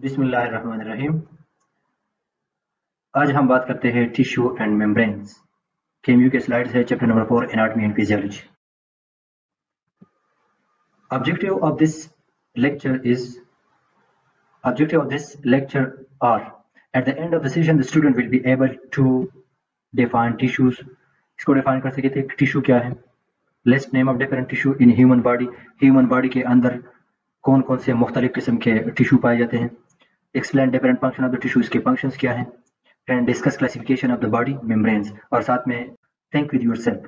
बिस्मिल्लाहिर्रहमानिर्रहीम। आज हम बात करते हैं टिश्यू एंड मेम्ब्रेन्स। केम्यू के स्लाइड्स है chapter number 4 anatomy and physiology. Objective of this lecture are at the end of the session the student will be able to define tissues। इसको define कर सके थे टिश्यू क्या है, list name of different tissue in human body, human body के अंदर कौन कौन से मुख्तलिफ किस्म के टिश्यू पाए जाते हैं, explain different function of the tissue, इसके फंक्शंस क्या हैं, and discuss classification of the body membranes. और साथ में थिंक विद योरसेल्फ,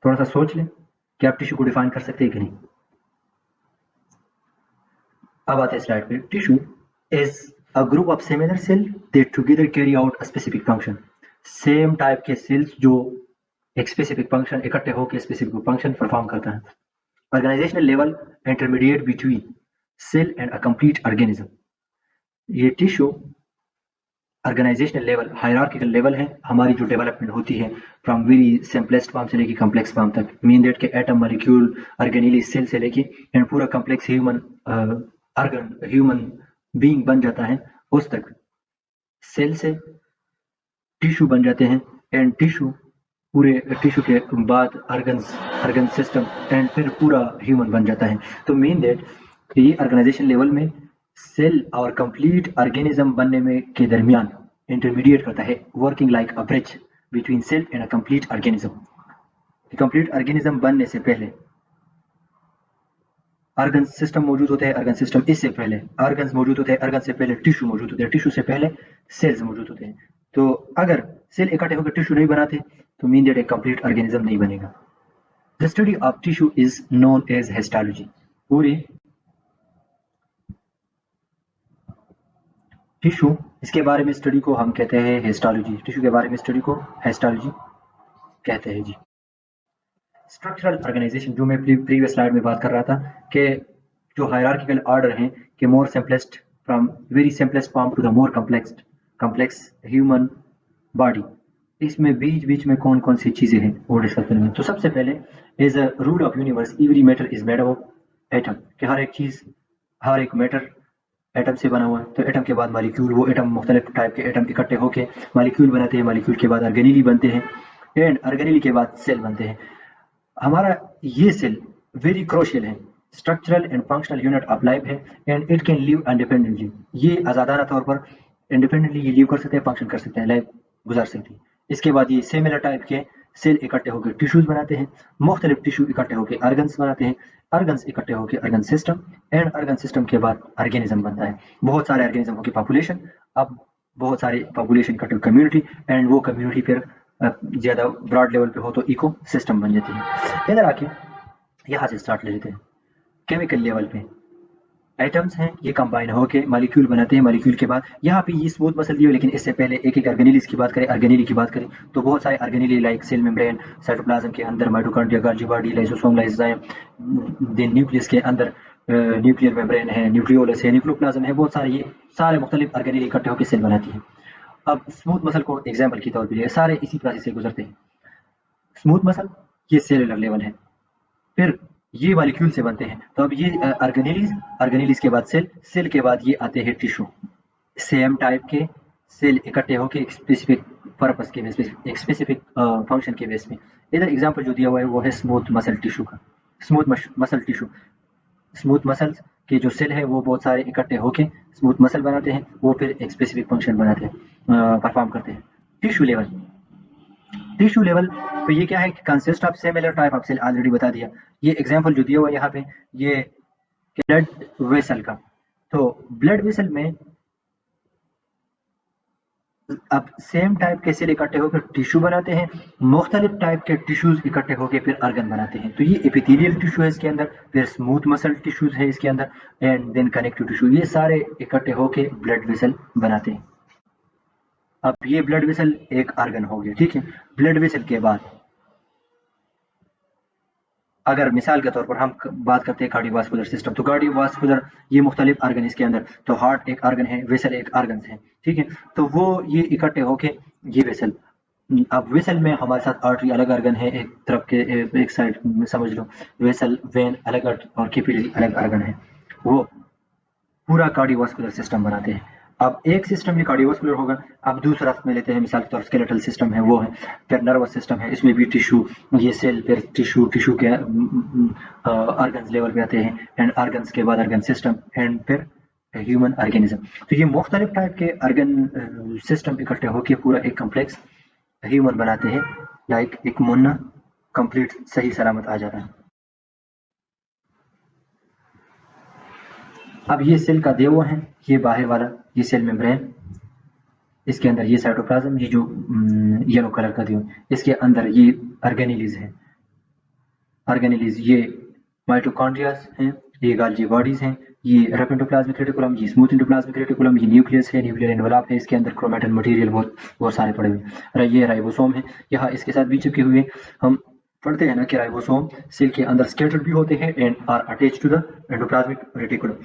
थोड़ा सा सोच लें कि आप टिश्यू को डिफाइन कर सकते हैं कि नहीं। अब आते हैं स्लाइड पे। Tissue is a group of similar cell that together carry out a specific function. Same type के सेल्स जो एक स्पेसिफिक फंक्शन इकट्ठे होकर स्पेसिफिक फंक्शन परफॉर्म करता है। Organisational level intermediate between cell and a complete organism. ये tissue organisational level hierarchical level है, हमारी जो डेवलपमेंट होती है फ्रॉम वेरी सिंपलेस्ट फॉर्म से लेके कॉम्प्लेक्स फॉर्म तक, मीन दैट के एटम मॉलिक्यूल ऑर्गेनेली सेल से लेके एंड पूरा कॉम्प्लेक्स ह्यूमन बीइंग बन जाता है, उस तक सेल से टिश्यू बन जाते हैं एंड टिश्यू पूरे टिश्यू के बाद ऑर्गन सिस्टम एंड फिर पूरा ह्यूमन बन जाता है। तो मीन दैट ये ऑर्गेनाइजेशन लेवल में सेल और कंप्लीट ऑर्गेनिज्म बनने में के दरमियान इंटरमीडिएट करता है, working like a bridge between cell and a complete organism. Complete organism बनने से पहले ऑर्गन सिस्टम मौजूद होते हैं, ऑर्गन सिस्टम इससे पहले ऑर्गन्स मौजूद होते हैं, ऑर्गन से पहले टिश्यू मौजूद होते हैं, टिश्यू से पहले सेल्स मौजूद होते हैं। तो अगर सेल इकट्ठे होकर टिश्यू नहीं बनाते तो मीन दैट एक कंप्लीट ऑर्गेनिज्म नहीं बनेगा। The study of tissue is known as histology. पूरी टिश्यू इसके बारे में स्टडी को हम कहते हैं हिस्टोलॉजी। टिश्यू के बारे में स्टडी को हिस्टोलॉजी कहते हैं जी। स्ट्रक्चरल ऑर्गेनाइजेशन, जो मैं प्रीवियस स्लाइड में बात कर रहा था कि जो हायरार्किकल ऑर्डर हैं कि more simplest from very simplest form to the more complex human body, इसमें बीच बीच में कौन कौन सी चीजें हैं वो डिस्कस करेंगे। तो सबसे पहले is a rule of universe every matter is made of atom, कि हर एक चीज हर एक मैटर एटम से बना हुआ है। तो एटम के बाद मॉलिक्यूल, वो एटम मुख्तलिफ टाइप के एटम इकट्ठे होकर मॉलिक्यूल बनाते हैं, मॉलिक्यूल के बाद ऑर्गेनेली बनते हैं एंड ऑर्गेनेली के बाद सेल बनते हैं। हमारा ये सेल वेरी क्रोशियल है, structural and functional unit of life है and it can live independently. ये आज़ादाना तौर पर इंडिपेंडेंटली ये लिव कर सकते हैं, फंक्शन कर सकते हैं, लाइफ गुजार सकती है। इसके बाद ये सिमिलर टाइप के सेल इकट्ठे होकर टिश्यूज बनाते हैं, मुख्तलिफ टिश्यू इकट्ठे होकर ऑर्गन्स बनाते हैं, ऑर्गन्स इकट्ठे होकर organ system and organ system के बाद ऑर्गेनिज्म बनता है। बहुत सारे ऑर्गेनिज्म की पॉपुलेशन, अब बहुत सारी पॉपुलेशन इकट्ठे कम्युनिटी एंड वो कम्युनिटी फिर ज़्यादा ब्रॉड लेवल पे हो तो इको सिस्टम बन जाती है। इधर आके यहाँ से स्टार्ट ले लेते हैं। केमिकल लेवल पे एटम्स हैं, ये कंबाइन होके मॉलिक्यूल बनाते हैं, मॉलिक्यूल के बाद यहाँ पे ये स्मूथ मसल दिए, लेकिन इससे पहले एक एक ऑर्गेनेलिस की बात करें, ऑर्गेनेली की बात करें तो बहुत सारे organelle like cell membrane, cytoplasm के अंदर mitochondria, Golgi body, lysosome, lysozyme, then nucleus के अंदर न्यूक्लियर मेम्ब्रेन है, न्यूक्लियोलस है, न्यूक्लियोप्लाज्म है, बहुत सारे ये सारे मुख्तलिफ ऑर्गेनेली इकट्ठे होकर सेल बनाती है। अब स्मूथ मसल को एग्जाम्पल के तौर पर लिए, सारे इसी प्रोसेस से गुजरते हैं। स्मूथ मसल ये सेलुलर लेवल है, फिर ये मॉलिक्यूल से बनते हैं। तो अब ये ऑर्गेनेलीज के बाद सेल के बाद ये आते हैं टिश्यू। सेम टाइप के सेल इकट्ठे होकर एक स्पेसिफिक पर्पस के बेस पे, एक स्पेसिफिक फंक्शन के बेस में। इधर एग्जांपल जो दिया हुआ है वो है स्मूथ मसल टिश्यू का। स्मूथ मसल्स के जो सेल है वो बहुत सारे इकट्ठे होके स्मूथ मसल बनाते हैं, वो फिर एक स्पेसिफिक फंक्शन बनाते हैं, परफॉर्म करते हैं। टिश्यू लेवल तो ये क्या है कि consist of similar type of cell, already बता दिया। ये एग्जांपल जो दिया हुआ है यहाँ पे ये ब्लड वेसल का, तो ब्लड वेसल में अब सेम टाइप के सेल इकट्ठे होकर टिश्यू बनाते हैं, मुख्तलिफ टाइप के टिश्यूज इकट्ठे होकर फिर ऑर्गन बनाते हैं। तो ये एपिथेलियल टिश्यू है इसके अंदर, फिर स्मूथ मसल टिश्यूज है इसके अंदर एंड देन कनेक्टिव टिश्यू, ये सारे इकट्ठे होकर ब्लड वेसल बनाते हैं। अब ये ब्लड वेसल एक ऑर्गन हो गया, ठीक है। ब्लड वेसल के बाद अगर मिसाल के तौर पर हम बात करते हैं कार्डियोवास्कुलर सिस्टम, तो कार्डियोवास्कुलर ये मुख्तलिफ ऑर्गन इसके अंदर, तो हार्ट एक ऑर्गन है, वेसल एक ऑर्गन है, ठीक है। तो वो ये इकट्ठे होके ये वेसल, अब वेसल में हमारे साथ आर्टरी अलग ऑर्गन है, एक तरफ के एक साइड में समझ लो वेसल वेन अलग और कैपिलरी अलग ऑर्गन है। वो पूरा कार्डियोवास्कुलर सिस्टम बनाते हैं। अब एक सिस्टम ये कार्डियोवास्कुलर होगा, अब दूसरा में लेते हैं मिसाल के तौर स्केलेटल सिस्टम है वो है, फिर नर्वस सिस्टम है, इसमें भी टिश्यू, ये सेल, फिर टिश्यू के ऑर्गन्स लेवल पे आते हैं, एंड ऑर्गन्स के बाद ऑर्गन सिस्टम, एंड फिर ह्यूमन ऑर्गेनिज्म। तो ये मुख्तलिफ टाइप के ऑर्गन सिस्टम इकट्ठे होकर पूरा एक कम्प्लेक्स ह्यूमन बनाते हैं, लाइक एक मुन्ना कंप्लीट सही सलामत आ जाता है। अब ये सेल का देवो है, ये बाहर वाला, ये सेल मेम्ब्रेन, इसके अंदर ये साइटोप्लाज्म, ये जो येलो कलर का देवो, इसके अंदर ये ऑर्गेनेलिज है, ऑर्गेनेलिज ये माइटोकॉन्ड्रियाज हैं, ये गाल्जी बॉडीज हैं, ये रफ एंडोप्लाज्मिक रेटिकुलम, ये स्मूथ एंडोप्लाज्मिक रेटिकुलम, ये न्यूक्लियस है, न्यूक्लियर एनवलप है, इसके अंदर क्रोमैटिन मटेरियल बहुत सारे पड़े हुए, ये राइबोसोम है, यहाँ इसके साथ भी चिपके हुए। हम पढ़ते हैं ना कि राइबोसोम सेल के अंदर स्कैटर्ड भी होते हैं and are attached to the endoplasmic reticulum.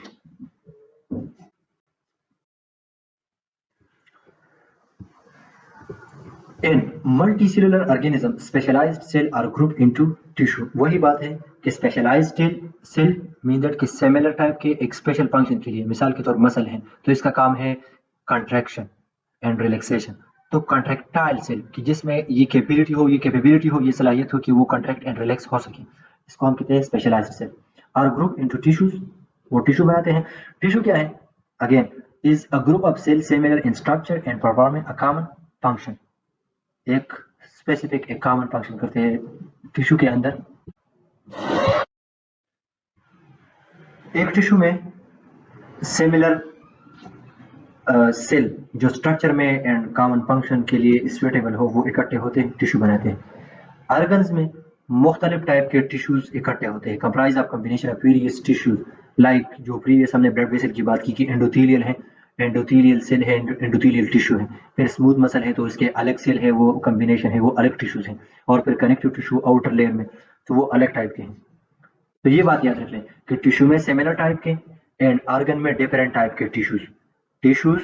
In multicellular organism, specialized cell are grouped into tissue। वही बात है कि specialized cell mean that कि similar type के एक special function के लिए, मिसाल के तौर मसल है तो इसका काम है contraction and relaxation। तो contractile cell कि जिसमें ये कैपेबिलिटी हो, ये सलाहियत हो कि वो contract and relax हो सके, इसको हम कहते हैं specialized cell। are grouped into tissues, वो टिश्यू बनाते हैं। टिश्यू क्या है? Again is a group of cells similar in structure and performing a common function। एक स्पेसिफिक एक कॉमन फंक्शन करते हैं टिश्यू के अंदर। एक टिश्यू में सिमिलर सेल जो स्ट्रक्चर में एंड कॉमन फंक्शन के लिए सुटेबल हो वो इकट्ठे होते हैं, टिश्यू बनाते हैं। ऑर्गन्स में मुख्तलिफ टाइप के टिश्यूज इकट्ठे होते हैं, comprise of combination of various tissues, like जो प्रीवियस हमने ब्लड वेसल की बात की कि एंडोथेलियल है, एंडोथेलियल सेल है, एंडोथेलियल टिश्यू है, फिर स्मूथ मसल है तो इसके अलग सेल है, वो कॉम्बिनेशन है, वो अलग टिश्यूज हैं, और फिर कनेक्टिव टिश्यू आउटर लेयर में तो वो अलग टाइप के हैं। तो ये बात याद रख लें कि टिश्यू में सिमिलर टाइप के एंड ऑर्गन में डिफरेंट टाइप के टिश्यूज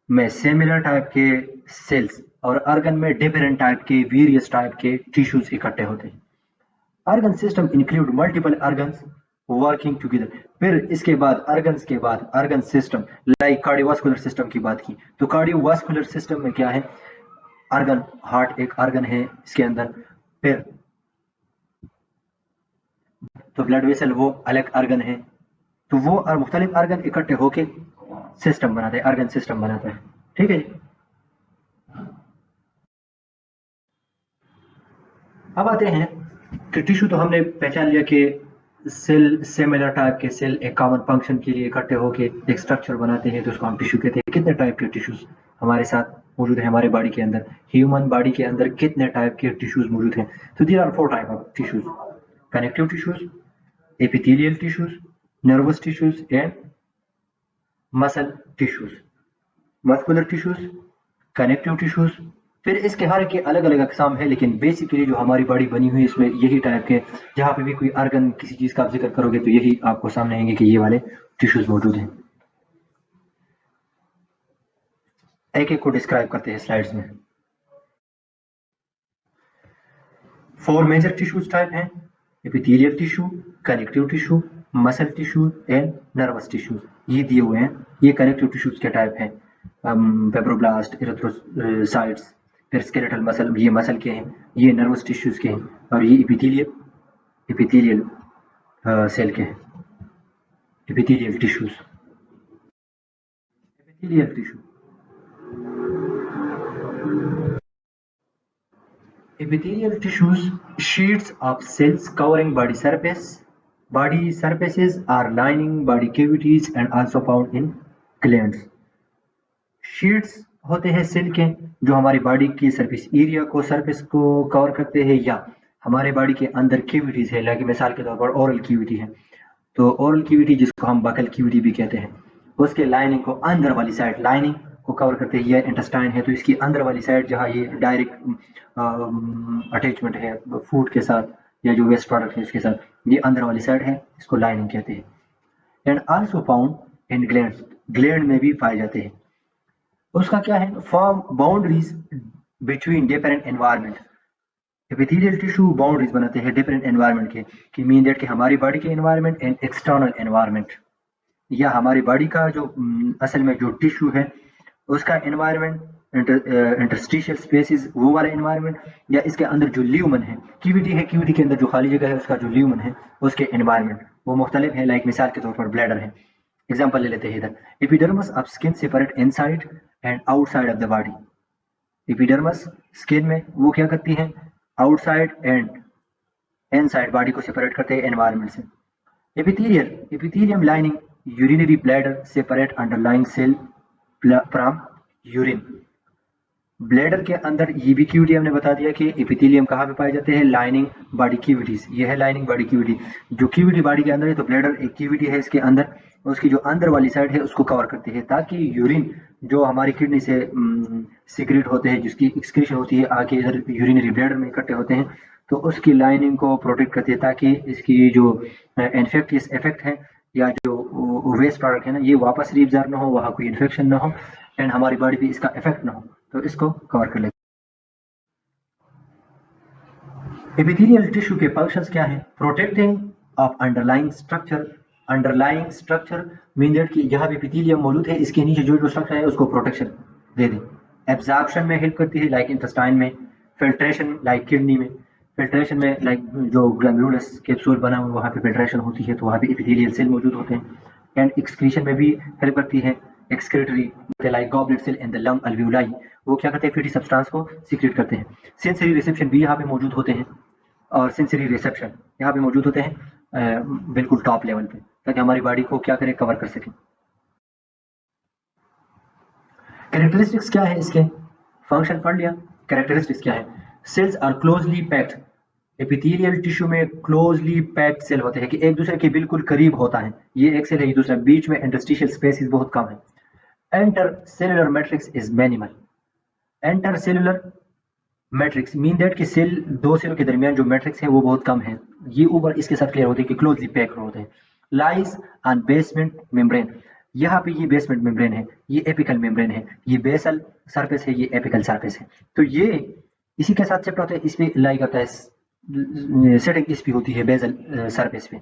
में सिमिलर टाइप के सेल्स और ऑर्गन में डिफरेंट टाइप के वेरियस टाइप के टिश्यूज इकट्ठे होते हैं। Organ system include multiple organs working together. फिर इसके बाद organ system, like cardiovascular system की बात की तो कार्डियोवास्कुलर सिस्टम में क्या है? ऑर्गन, हार्ट एक ऑर्गन है इसके अंदर, फिर तो ब्लड वेसल वो अलग ऑर्गन है, तो वो और मुख्तलिफ ऑर्गन इकट्ठे होके सिस्टम बनाते हैं, ऑर्गन सिस्टम बनाता है। ठीक है जी। अब आते हैं कि टिश्यू तो हमने पहचान लिया कि सेल सिमिलर टाइप के सेल एक कॉमन फंक्शन के लिए इकट्ठे होके एक स्ट्रक्चर बनाते हैं, तो उसको हम टिश्यू कहते हैं। कितने टाइप के टिश्यूज हमारे साथ मौजूद है हमारे बॉडी के अंदर? ह्यूमन बॉडी के अंदर कितने टाइप के टिश्यूज मौजूद हैं? तो there are 4 type of tissues: connective tissues, epithelial tissues, nervous tissues and muscle tissues. Muscular tissues, connective tissues, फिर इसके हर के अलग अलग अकसाम है, लेकिन बेसिकली जो हमारी बॉडी बनी हुई है इसमें यही टाइप के, जहाँ पे भी कोई ऑर्गन किसी चीज का आप जिक्र करोगे तो यही आपको सामने आएंगे कि ये वाले टिश्यूज मौजूद हैं। एक एक को डिस्क्राइब करते हैं स्लाइड्स में। 4 मेजर टिश्यूज टाइप हैं: epithelial tissue, connective tissue, muscle tissue and nervous tissues. ये दिए हुए हैं, ये कनेक्टिव टिश्यूज के टाइप हैं। फेब्रोब्लास्ट, इरिथ्रोसाइट्स, फिर स्केलेटल मसल, ये मसल के हैं, ये नर्वस टिश्यूज के हैं, और ये एपिथेलियल सेल के हैं, epithelial tissues. Epithelial tissue, epithelial tissues, sheets of cells covering body surface. Body surfaces are lining body cavities and also found in glands। Sheets होते हैं सेल के जो हमारी बॉडी की सरफेस को कवर करते हैं, या हमारे बॉडी के अंदर कैविटीज है, लाइक मिसाल के तौर पर ओरल कैविटी है, तो ओरल कैविटी जिसको हम बकल कैविटी भी कहते हैं, उसके लाइनिंग को अंदर वाली साइड लाइनिंग को कवर करते हैं। ये इंटेस्टाइन है तो इसकी अंदर वाली साइड जहाँ ये डायरेक्ट अटैचमेंट है फूड के साथ या जो वेस्ट प्रोडक्ट है इसके साथ, ये अंदर वाली साइड है, इसको लाइनिंग कहते हैं। And also found in glands, gland में भी पाए जाते हैं। उसका क्या है? Form boundaries between different environment. Epithelial tissue boundaries बनाते हैं डिफरेंट एनवायरनमेंट के, कि मीन दैट कि हमारी बॉडी के एनवायरनमेंट एंड एक्सटर्नल एनवायरनमेंट। या हमारी बॉडी का जो असल में जो टिश्यू है उसका एनवायरनमेंट, इंटरस्टिशियल स्पेसेस वो वाला एनवायरनमेंट, या इसके अंदर जो ल्यूमन है, क्यूविटी है, क्यूविटी के अंदर जो खाली जगह है उसका जो ल्यूमन है उसके एनवायरनमेंट वो मुख्तलिफ है। लाइक मिसाल के तौर पर ब्लैडर है, एग्जाम्पल ले लेते हैं इधर। Epidermis of skin separate inside and outside of the body. Epidermis skin में वो क्या करती है, आउटसाइड एंड इनसाइड बॉडी को सेपरेट करते हैं एनवायरनमेंट से। epithelium lining urinary bladder separate underlying cell from urine। Bladder के अंदर ये भी क्यूविटी हमने बता दिया कि एपिथेलियम कहाँ पे पाए जाते हैं, लाइनिंग बॉडी क्यूविटीज। ये है लाइनिंग बॉडी क्यूविटी, जो क्यूविटी बॉडी के अंदर है, तो ब्लैडर एक क्यूविटी है इसके अंदर, उसकी जो अंदर वाली साइड है उसको कवर करती है ताकि यूरिन जो हमारी किडनी से सीक्रेट होते हैं, जिसकी एक्सक्रीशन होती है आके इधर यूरिनरी ब्लैडर में इकट्ठे होते हैं, तो उसकी लाइनिंग को प्रोटेक्ट करती है ताकि इसकी जो इन्फेक्टियस इफेक्ट है या जो वेस्ट प्रोडक्ट है ना, ये वापस रीअब्जॉर्ब ना हो, वहाँ कोई इन्फेक्शन ना हो एंड हमारी बॉडी पे इसका इफेक्ट ना हो, तो इसको कवर कर लेते हैं। एपिथेलियल टिश्यू के फंक्शंस क्या हैं? Protecting of underlying structure. Underlying structure mean that कि जहाँ भी एपिथेलियम मौजूद है इसके नीचे जो जो स्ट्रक्चर है उसको प्रोटेक्शन दे दें। एब्जॉर्प्शन में हेल्प करती है लाइक इंटेस्टाइन में, फिल्ट्रेशन लाइक किडनी में, फिल्ट्रेशन में लाइक जो ग्लैम्रुलस कैप्सूल बना हुआ वहाँ पे फिल्ट्रेशन होती है तो वहाँ पे एपिथेलियल सेल मौजूद होते हैं। एंड एक्सक्रीशन में भी हेल्प करती है, excretory like goblet cell in the lung alveoli, वो क्या करते हैं, फैटी सब्सटेंस को सीक्रेट करते हैं। सेंसरी रिसेप्शन भी यहाँ पे मौजूद होते हैं, और सेंसरी रिसेप्शन यहाँ पे मौजूद होते हैं बिल्कुल टॉप लेवल पे, ताकि हमारी बॉडी को क्या करें, कवर कर सकें। कैरेक्टरिस्टिक्स क्या है इसके, फंक्शन पढ़ लिया, कैरेक्टरिस्टिक्स क्या है? Cells are closely packed. Epithelial tissue में क्लोजली पैक्ड सेल होते हैं कि एक दूसरे के बिल्कुल करीब होता है, ये एक सेल है, ये दूसरा, बीच में इंटरस्टिशियल स्पेसेस बहुत कम है। Enter cellular matrix is minimal. Enter cellular matrix mean that कि सेल, दो सेल के दरमियान जो मैट्रिक्स है वो बहुत कम है, ये ऊपर इसके साथ क्लियर होते हैं कि क्लोजली पैक्ड होते हैं। लाइज ऑन बेसमेंट मेम्ब्रेन, यहाँ पे ये बेसमेंट मेम्ब्रेन है, ये एपिकल मेम्ब्रेन है, ये बेसल सरफेस है, ये एपिकल सरफेस है, तो ये इसी के साथ शिफ्ट होता है, इस पे लाई करता है, सेटिंग इस पे होती है बेसल सरफेस पे,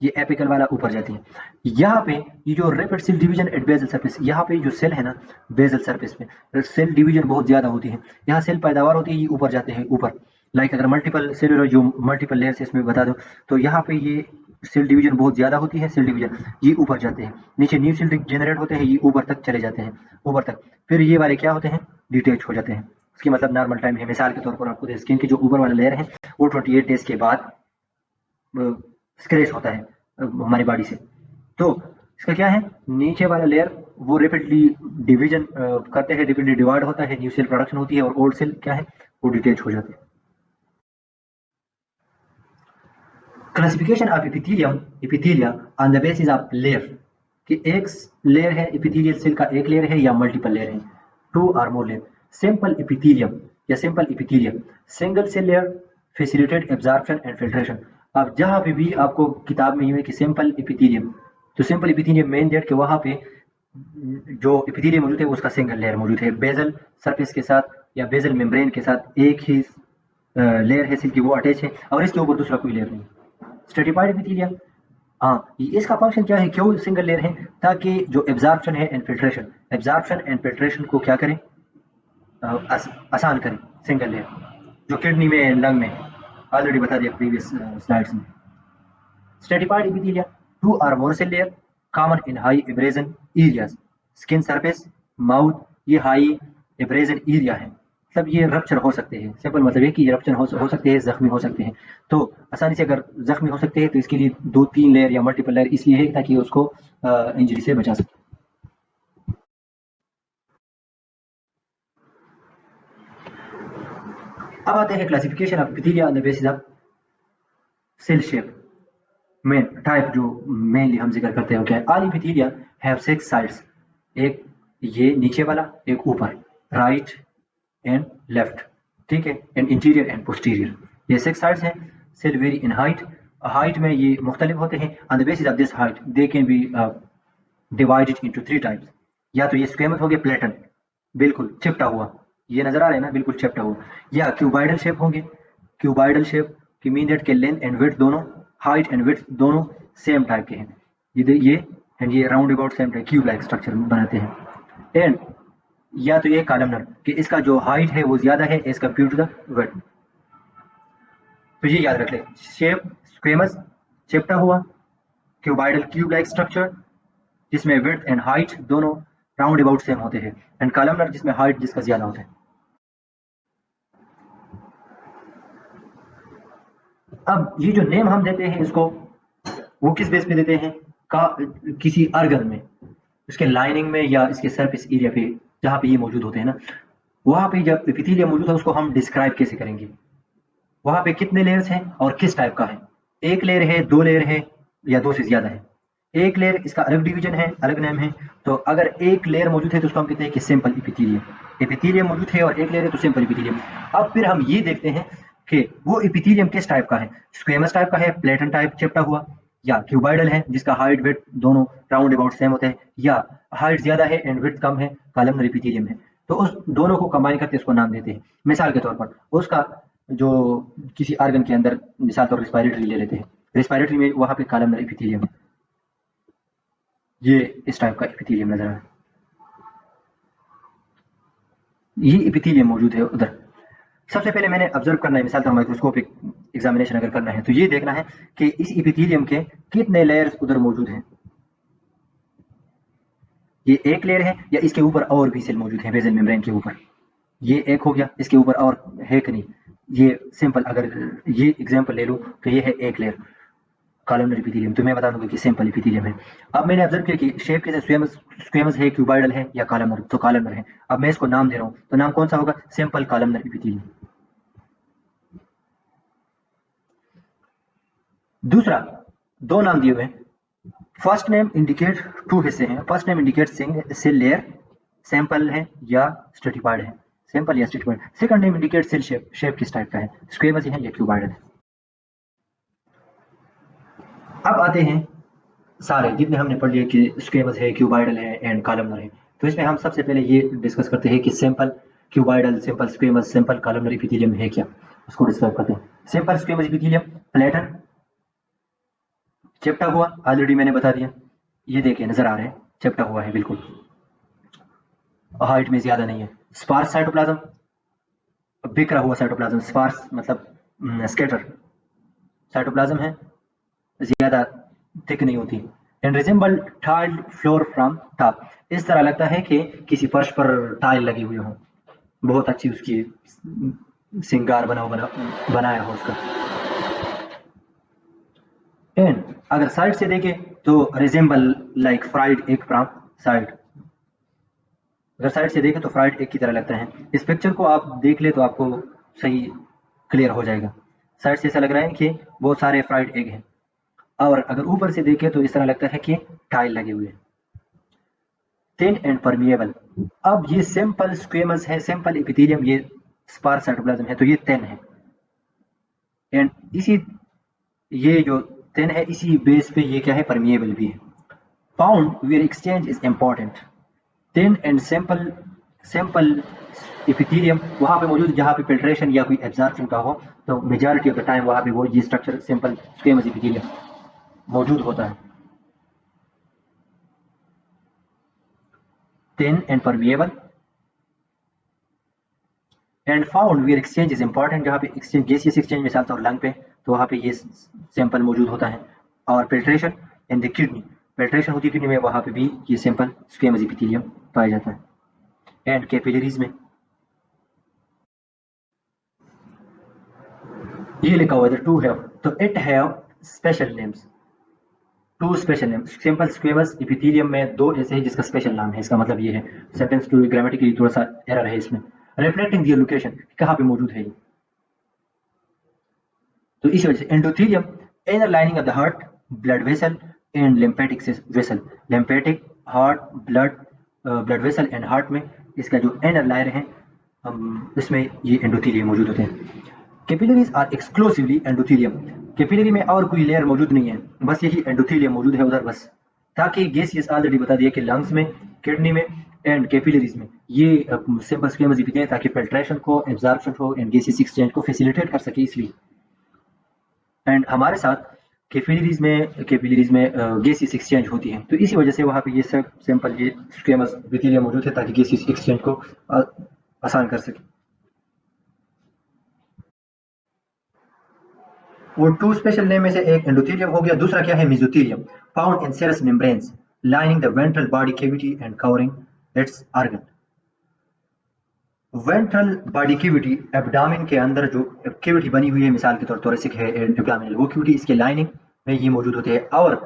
ये एपिकल वाला ऊपर जाती है। यहाँ पे ये जो rapid cell division at basal surface, यहाँ पे जो सेल है ना बेसल सरफेस पे सेल डिवीजन बहुत ज्यादा होती है, यहाँ सेल पैदावार होती है, ये ऊपर जाते हैं ऊपर। लाइक अगर मल्टीपल सेलुलर जो मल्टीपल लेयर्स इसमें बता दो, तो यहाँ पे ये सेल डिवीजन बहुत ज्यादा होती है, सेल डिवीजन ये ऊपर जाते हैं, नीचे न्यू सेल जनरेट होते हैं, ये ऊपर तक चले जाते हैं, ऊपर तक, फिर ये वाले क्या होते हैं, डिटेच हो जाते हैं। इसकी मतलब नॉर्मल टाइम है, मिसाल के तौर पर आपको स्किन की जो ऊपर वाला लेयर है वो 28 डेज के बाद स्क्रैच होता है हमारी बॉडी से, तो इसका क्या है, नीचे वाला लेयर वो रेपिडली डिवीजन करते हैं, रेपिडली डिवाइड होता है, न्यू सेल प्रोडक्शन होती है, और ओल्ड सेल क्या है, वो डिटेच हो जाते हैं। Classification of epithelia on the basis of layer, कि एक लेयर है एपिथेलियल सेल का, एक लेयर है या मल्टीपल लेयर है, two or more layer. Simple epithelium या simple epithelium, single cell layer facilitate absorption and filtration. अब जहाँ पे भी आपको किताब में ये कि सिंपल एपिथेलियम, तो सिंपल एपिथेलियम मेन दैट कि वहाँ पे जो एपिथेलियम मौजूद है उसका सिंगल लेयर मौजूद है, बेजल सरफेस के साथ या बेजल मेम्ब्रेन के साथ एक ही लेयर है सेल की, वो अटैच है, और इसके ऊपर दूसरा कोई लेयर नहीं। स्ट्रेटिफाइड एपिथेलियम, हाँ इसका फंक्शन क्या है, क्यों सिंगल लेयर है, ताकि जो एब्जॉर्प्शन है and filtration, absorption and filtration को क्या करें, आसान करें, सिंगल लेयर, जो किडनी में, लंग में, ऑलरेडी बता दिया प्रीवियस स्लाइड्स में। स्ट्रेटिफाइड एपिथेलिया, टू और more cell layer common in high abrasion areas, skin surface, mouth, ये हाई एब्रेजन एरिया है, मतलब ये रप्चर हो सकते हैं, सिंपल मतलब है कि ये रप्चर हो सकते हैं, जख्मी हो सकते हैं, तो आसानी से अगर जख्मी हो सकते हैं तो इसके लिए 2-3 लेयर या मल्टीपल लेयर इसलिए है ताकि उसको इंजरी से बचा सके। अब आते हैं classification of epithelia on the basis of cell shape. Main type जो मेनली हम जिक्र करते हैं क्या है, ऑल एपिथेलिया हैव 6 साइड्स, एक ये नीचे वाला, एक ऊपर, राइट एंड लेफ्ट, ठीक है, एंड इंटीरियर एंड पोस्टीरियर, ये 6 साइड्स हैं। Cell very in height, height में ये मुख्तलिफ होते हैं। On the basis of this height they can be divided into 3 types, या तो ये स्क्वेमस हो गया, प्लेटन बिल्कुल चिपटा हुआ, ये नजर आ रहा है ना बिल्कुल चिपटा हुआ, या क्यूबाइडल शेप होंगे, क्यूबाइडल शेप की मीन दैट के लेंथ एंड विड्थ दोनों, हाइट एंड विड्थ दोनों सेम टाइप के हैं, ये एंड ये round about same cube like structure बनाते हैं। एंड या तो ये कॉलमनर कि इसका जो हाइट है वो ज्यादा है as compare to the width. तो ये याद रख ले, शेप स्क्वेमस चेप्टा हुआ, क्यूबाइडल क्यूब लाइक स्ट्रक्चर जिसमें विड्थ एंड हाइट दोनों राउंड अबाउट सेम होते हैं, एंड कॉलमनर जिसमें हाइट जिसका ज्यादा होता है। अब ये जो नेम हम देते हैं इसको, वो किस बेस पे देते हैं, का किसी अर्गन में, उसके लाइनिंग में या इसके सरफेस एरिया पे जहाँ पे ये मौजूद होते हैं ना, वहाँ पे जब एपिथेलियम मौजूद है उसको हम डिस्क्राइब कैसे करेंगे, वहाँ पे कितने लेयर्स हैं और किस टाइप का है, एक लेयर है, दो लेयर है या दो से ज्यादा है। एक लेयर इसका अलग डिवीजन है, अलग नेम है। तो अगर एक लेयर मौजूद है तो उसको हम कहते हैं कि सिंपल एपिथेलियम। एपिथेलियम मौजूद है और एक लेयर है तो सिंपल एपिथेलियम। अब फिर हम ये देखते हैं कि वो एपिथेलियम किस टाइप का है, स्क्वेमस टाइप का है, प्लेटन टाइप चिपटा हुआ, या क्यूबाइडल है जिसका हाइट विड्थ दोनों राउंड अबाउट सेम होते हैं, या हाइट ज्यादा है एंड विड्थ कम है, कॉलमनर एपिथेलियम है। तो उस दोनों को कंबाइन करके उसको नाम देते हैं। मिसाल के तौर पर उसका जो किसी ऑर्गन के अंदर, मिसाल तौर रेस्पिरेटरी ले लेते हैं, रेस्पिरेटरी में वहां पे कॉलमनर एपिथेलियम, ये इस टाइप का एपिथेलियम नजर आ रहा है, ये एपिथेलियम मौजूद है उधर। सबसे पहले मैंने ऑब्जर्व करना है, मिसाल तौर माइक्रोस्कोपिक एग्जामिनेशन अगर करना है तो ये देखना है कि इस एपिथेलियम के कितने लेयर्स उधर मौजूद हैं। ये एक लेयर है या इसके ऊपर और भी सेल मौजूद है बेसल मेम्ब्रेन के ऊपर, ये एक हो गया, इसके ऊपर और है कि नहीं। ये सिंपल अगर ये एग्जांपल ले लो तो ये है एक लेयर कॉलमनर एपिथेलियम, तो मैं बता दूंगा कि सिंपल एपिथेलियम है। अब मैंने ऑब्जर्व किया कि शेप कैसे स्क्वेमस है, क्यूबाइडल है या कॉलमनर, तो कॉलमनर है। अब मैं इसको नाम दे रहा हूँ तो नाम कौन सा होगा, सिंपल कॉलमनर एपिथेलियम। दूसरा, दो नाम दिए हुए हैं, फर्स्ट नेम इंडिकेट टू हिस्से हैं, first name indicate cell layer simple है या स्ट्रेटिफाइड है, सैंपल या stratified. Second name indicate cell shape, shape किस टाइप का है, स्क्वेमस है या क्यूबाइडल है। अब आते हैं सारे जितने हमने पढ़ लिए कि स्क्वेमस है, क्यूबाइडल है एंड कॉलमनर है। तो इसमें हम सबसे पहले ये डिस्कस करते हैं कि simple cuboidal, simple squamous, simple columnar epithelium है क्या, उसको डिस्क्राइब करते हैं। सिंपल स्क्वेमस एपिथेलियम प्लेटन चिपटा हुआ, ऑलरेडी मैंने बता दिया, ये देखिए नजर आ रहा है, चिपटा हुआ है बिल्कुल, हाइट में ज्यादा नहीं है। स्पार्स साइटोप्लाज्म, बिखरा हुआ साइटोप्लाज्म, स्पार्स मतलब स्कैटर साइटोप्लाज्म है, ज्यादा थिक नहीं होती। And resemble tiled floor from top, इस तरह लगता है कि किसी फर्श पर टाइल लगी हुई हो, बहुत अच्छी उसकी श्रृंगार बनाया हो उसका। एंड अगर साइड से देखें तो resemble like fried egg from side, अगर साइड से देखें तो फ्राइड एग की तरह लगता है। इस पिक्चर को आप देख ले तो आपको सही क्लियर हो जाएगा। साइड से ऐसा लग रहा है कि बहुत सारे फ्राइड एग हैं, और अगर ऊपर से देखें तो इस तरह लगता है कि टाइल लगे हुए हैं। थिन एंड परमिएबल, अब ये सिंपल स्क्वेमस है, सिंपल एपिथेलियम, ये स्पार्स साइटोप्लाज्म है, तो ये थिन है। एंड इसी ये जो थिन है इसी बेस पे ये क्या है, परमिएबल भी है। Found where exchange is important, thin and simple, simple epithelium वहां पे मौजूद जहां पे फिल्ट्रेशन या कोई एब्जॉर्प्शन का हो, तो मेजॉरिटी ऑफ द टाइम वहां पे वो ये स्ट्रक्चर सिंपल स्क्वेमस एपिथेलियम मौजूद होता है। Thin and permeable and found where exchange is important, जहाँ पे एक्सचेंज गैसियस एक्सचेंज मिसाल तौर लंग पे, तो वहाँ पे ये सैंपल मौजूद होता है। और filtration in the kidney, filtration होती है किडनी में, वहाँ पे भी ये सैंपल स्क्वेमस एपिथेलियम पाया जाता है। एंड कैपिलरीज में ये लिखा हुआ है टू हैव, तो it have special names, two special name. Simple squamous epithelium में दो ऐसे हैं जिसका स्पेशल नाम है, इसका मतलब ये है, सेंटेंस टू ग्रामेटिकली थोड़ा सा एरर है इसमें, रिफ्लेक्टिंग दियर लोकेशन, कहाँ पे मौजूद है ये। तो इस वजह से endothelium inner lining of the heart, blood vessel and lymphatic vessel, lymphatic heart blood vessel and heart में इसका जो इनर लायर है इसमें ये एंडोथेलियम मौजूद होते हैं। Capillaries are exclusively endothelium, capillary में और कोई लेयर मौजूद नहीं है, बस यही एंडोथेलियम मौजूद है उधर बस, ताकि गैसियस ऑलरेडी बता दिया कि लंग्स में, किडनी में एंड कैपिलरीज में ये सिंपल स्क्वेमस एपिथेलियम है, ताकि फिल्ट्रेशन को, एब्जॉर्प्शन को एंड गैसियस एक्सचेंज को फैसिलिटेट कर सके इसलिए। एंड हमारे साथ कैपिलरीज में गैसियस एक्सचेंज होती है, तो इसी वजह से वहाँ पे ये सब सैंपल ये स्क्वेमस एपिथेलियम मौजूद है ताकि गैसियस एक्सचेंज को आसान कर सके। और टू स्पेशल नेम में से एक एंडोथेलियम हो गया, दूसरा क्या है mesothelium, found in serous membranes lining the ventral body cavity and covering its organ. Ventral body cavity abdomen के अंदर जो कैविटी बनी हुई है, मिसाल के तौर थोरेसिक है एब्डामिनल, वो कैविटी इसके लाइनिंग में ये मौजूद होते हैं और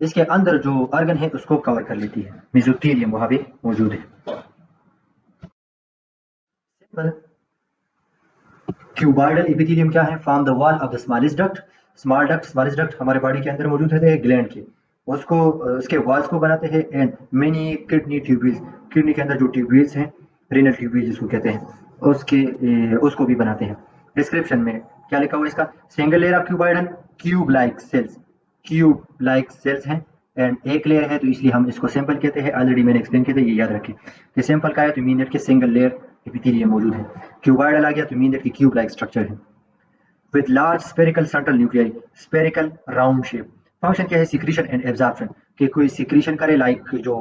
इसके अंदर जो ऑर्गन है उसको कवर कर लेती है, मेसोथेलियम वहां पे मौजूद है। क्यूबॉइडल एपिथेलियम क्या है, form the wall of the smallest duct. Smallest duct हमारे बॉडी के अंदर मौजूद होते हैं ग्लैंड के, उसको उसके वॉल्स को बनाते हैं and many kidney tubules, kidney के अंदर जो ट्यूब्यूल्स हैं, रेनल ट्यूब्यूल जिसको कहते हैं, उसको भी बनाते हैं। डिस्क्रिप्शन में क्या लिखा हुआ है इसका, single layer of cuboidal cube like cells हैं एंड एक लेयर है तो इसलिए हम इसको सैंपल कहते हैं। ऑलरेडी मैंने एक्सप्लेन किया था, ये याद रखें कि सैंपल का है तो मीन दैट के सिंगल लेयर एपिथेलियम मौजूद है, क्यूबॉइडल आ गया तो मीन दैट की क्यूब लाइक स्ट्रक्चर है with large spherical central nuclei, spherical round shape. Function क्या है, सिक्रीशन एंड एब्जॉर्प्शन, कि कोई सिक्रीशन करे लाइक जो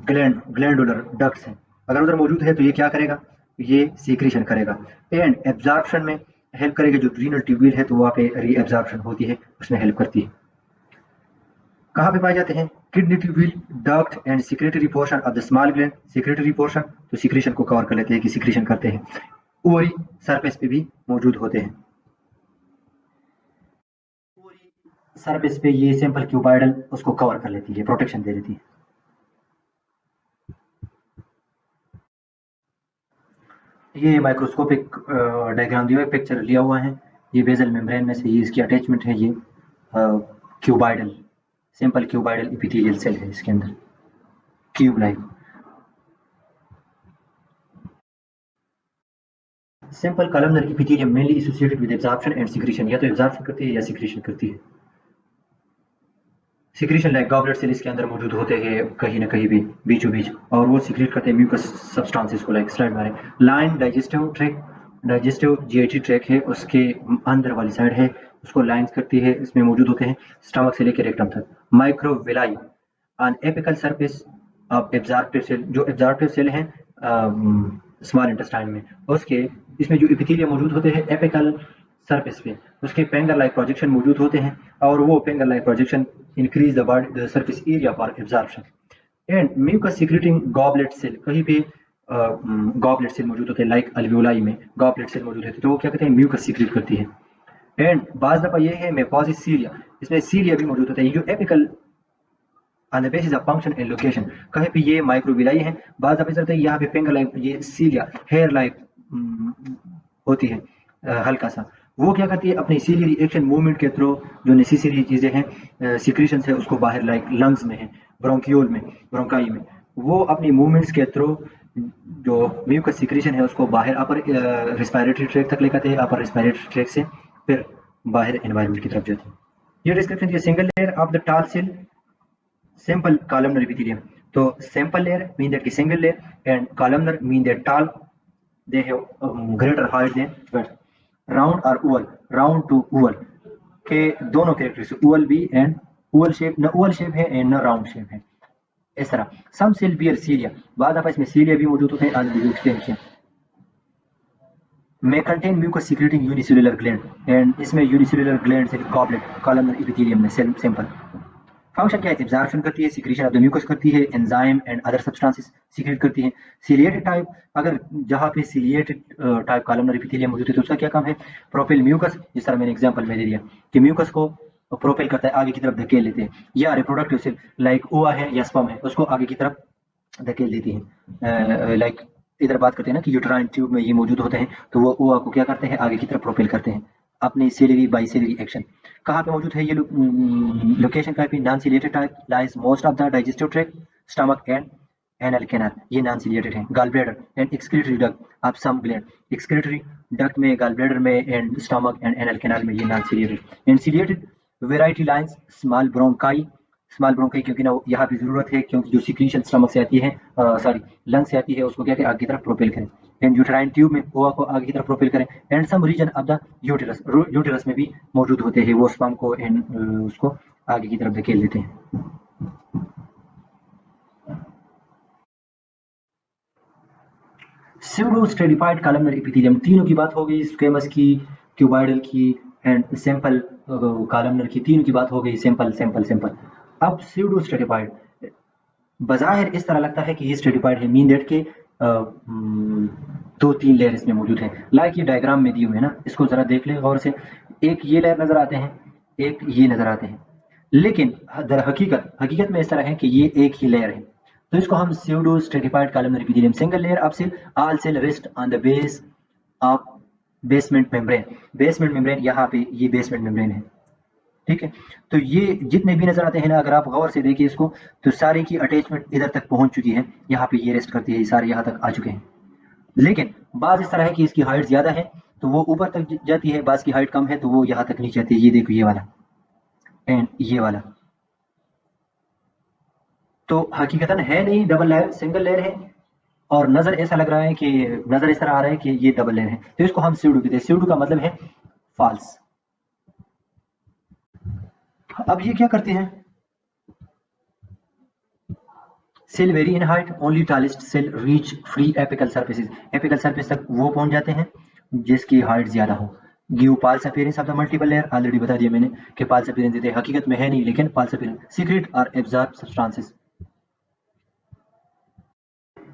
ग्लैंडुलर डक्ट्स हैं, अगर उधर मौजूद है तो ये क्या करेगा, ये सिक्रीशन करेगा एंड एब्जॉर्प्शन में हेल्प करेगा, जो रीनल ट्यूब्यूल है तो वहाँ पे री एब्जॉर्प्शन होती है, उसमें हेल्प करती है। कहाँ पे पाए जाते हैं, kidney tubule, duct and secretory portion of the small gland. Secretory portion तो सिक्रीशन को कवर कर लेते हैं कि सिक्रीशन करते हैं, ओवरी सरफेस पे भी मौजूद होते हैं। ओवरी सरफेस पे ये सिंपल क्यूबॉइडल उसको कवर कर लेती है, प्रोटेक्शन दे देती है। ये माइक्रोस्कोपिक डायग्राम दिया हुआ है, पिक्चर लिया हुआ है, ये बेसल मेम्ब्रेन में से ये इसकी अटैचमेंट है, ये cuboidal simple cuboidal epithelial cell है इसके अंदर, cube like. Simple columnar epithelium mainly associated with absorption and secretion, या तो एब्जॉर्प्शन करती है या सिक्रीशन करती है। सिक्रीशन लाइक गॉबलेट सेल इसके अंदर मौजूद होते हैं कहीं ना कहीं भी बीचों बीच, और वो सिक्रीट करते हैं म्यूकस सब्सटेंसेस को, लाइक स्लाइड में line digestive tract, digestive GIT tract है उसके अंदर वाली साइड है, उसको लाइंस करती है, इसमें मौजूद होते हैं स्टमक से लेकर रेक्टम तक। Microvilli on apical surface of absorptive cell, जो एब्जॉर्प्टिव सेल हैं स्मॉल इंटेस्टाइन में, उसके इसमें जो एपिथेलियम मौजूद होते हैं एपिकल सरफेस पे, उसके पेंगर लाइक प्रोजेक्शन मौजूद होते हैं और वो finger like projection increase the surface area for absorption and mucus secreting goblet cell, कहीं पे गॉबलेट सेल मौजूद होते हैं लाइक अल्वियोलाई में गॉबलेट सेल मौजूद होते हैं, तो वो क्या कहते हैं, म्यूकस सिक्रेट करती है। एंड बाज दफा ये है मेपोसिस सीलिया, इसमें सीलिया भी मौजूद होता है, ये जो apical on the basis of function and location, कहीं पे ये माइक्रोविलाई है, बाज दफा चलते हैं यहाँ पे पेंगर लाइक ये सीलिया हेयर लाइक होती है हल्का सा, वो क्या करती है अपनी सीलियरी एक्शन मूवमेंट के थ्रू जो नेसेसरी चीजें हैं सिक्रीशन है उसको बाहर लाइक लंग्स में है, ब्रोंकियोल में, ब्रोंकाई में, वो अपनी मूवमेंट्स के थ्रू जो म्यूकस सिक्रीशन है उसको बाहर अपर रिस्पायरेटरी ट्रैक तक लेकर आते हैं, अपर रिस्पायरेटरी ट्रैक से फिर बाहर एनवायरनमेंट की तरफ जाती है। ये डिस्क्रिप्शन दिया, सिंगल लेयर ऑफ द टाल सेल simple columnar epithelium, तो simple layer mean that single layer and columnar mean that tall, they have greater height than width। round or oval, round to oval के दोनों characteristic, oval भी and oval shape, न oval shape है and न round shape है, इस तरह। some cell bear cilia, बाद आप इसमें cilia भी मौजूद होते हैं, आज भी एक्सप्लेन किया। may contain mucus secreting unicellular gland and इसमें unicellular gland से goblet columnar epithelium में simple। फंक्शन क्या है, एब्जॉर्प्शन करती है, सिक्रीशन ऑफ द म्यूकस करती है, enzyme and other substances secret करती है। सिलिएटेड टाइप, अगर जहाँ पे सिलिएटेड टाइप कॉलमनर एपिथेलियम मौजूद है तो उसका क्या काम है, प्रोपेल म्यूकस, जिस तरह मैंने एग्जांपल में दे दिया कि म्यूकस को प्रोपेल करता है, आगे की तरफ धकेल लेते हैं, या रिप्रोडक्टिव सेल लाइक ओवा है या स्पर्म है उसको आगे की तरफ धकेल देती है। लाइक इधर बात करते हैं ना कि यूट्राइन ट्यूब में ये मौजूद होते हैं, तो वो ओवा को क्या करते हैं, आगे की तरफ प्रोपेल करते हैं अपनी सेलरी बाई सेलरी एक्शन। कहाँ पे मौजूद है ये लोकेशन का, non ciliated type lies most of the digestive tract, stomach and anal canal, ये नॉन सिलिएटेड है। Gall bladder and excretory duct of some gland, excretory duct में, गॉल ब्लैडर में and stomach and anal canal में ये non ciliated. And ciliated variety lines small bronchi, small bronchi क्योंकि ना यहाँ पे जरूरत है, क्योंकि जो सिक्रीशन स्टमक से आती है, सॉरी लंग से आती है, उसको क्या आगे की तरफ प्रोपेल करें। एंड यूटेराइन ट्यूब में ओवा को आगे की तरफ प्रोपेल करें and some region of the uterus, uterus में भी मौजूद होते हैं वो स्पर्म को एंड उसको आगे की तरफ धकेल लेते हैं। स्यूडो स्ट्रेटिफाइड कॉलमनर एपिथेलियम, तीनों की बात हो गई, स्क्वेमस की, क्यूबॉइडल की एंड सिंपल कॉलमनर की, तीनों की बात हो गई। Simple simple simple. अब स्यूडो स्ट्रेटिफाइड, बज़ाहिर इस तरह लगता है कि ये स्ट्रेटिफाइड है, मीन दैट के 2-3 लेयर इसमें मौजूद है। लाइक ये डायग्राम में दिए हुए है ना, इसको जरा देख ले गौर से। एक ये लेयर नजर आते हैं, एक ये नजर आते हैं, लेकिन दर हकीकत में इस तरह है कि ये एक ही लेयर है। तो इसको हम pseudo stratified columnar epithelium, single layer of cell, all cell rest on the base of basement membrane. Basement membrane, यहाँ पे ये बेसमेंट मेम्ब्रेन है, ठीक है। तो ये जितने भी नजर आते हैं ना, अगर आप गौर से देखिए इसको, तो सारे की अटैचमेंट इधर तक पहुंच चुकी है, यहाँ पे ये रेस्ट करती है, ये सारे यहाँ तक आ चुके हैं। लेकिन बाज इस तरह है कि इसकी हाइट ज्यादा है तो वो ऊपर तक जाती है, बाज की हाइट कम है तो वो यहाँ तक नीचे आती है। ये देखो ये वाला एंड ये वाला, तो हकीकतन है नहीं डबल लेयर, सिंगल लेयर है, और नजर ऐसा लग रहा है कि, नजर इस तरह आ रहा है कि ये डबल लेयर है। तो इसको हम स्यूडो कहते हैं। स्यूडो का मतलब है फॉल्स। अब ये क्या करते हैं, cell very in height, only tallest cell reach free apical surfaces, apical surface तक वो पहुंच जाते हैं जिसकी हाइट ज्यादा हो। Give false appearance of the multiple layer, already बता दिया मैंने कि पाल्स अपीयरेंस देते हैं, हकीकत में है नहीं लेकिन पाल्स अपीयरेंस। सीक्रेट और absorb substances,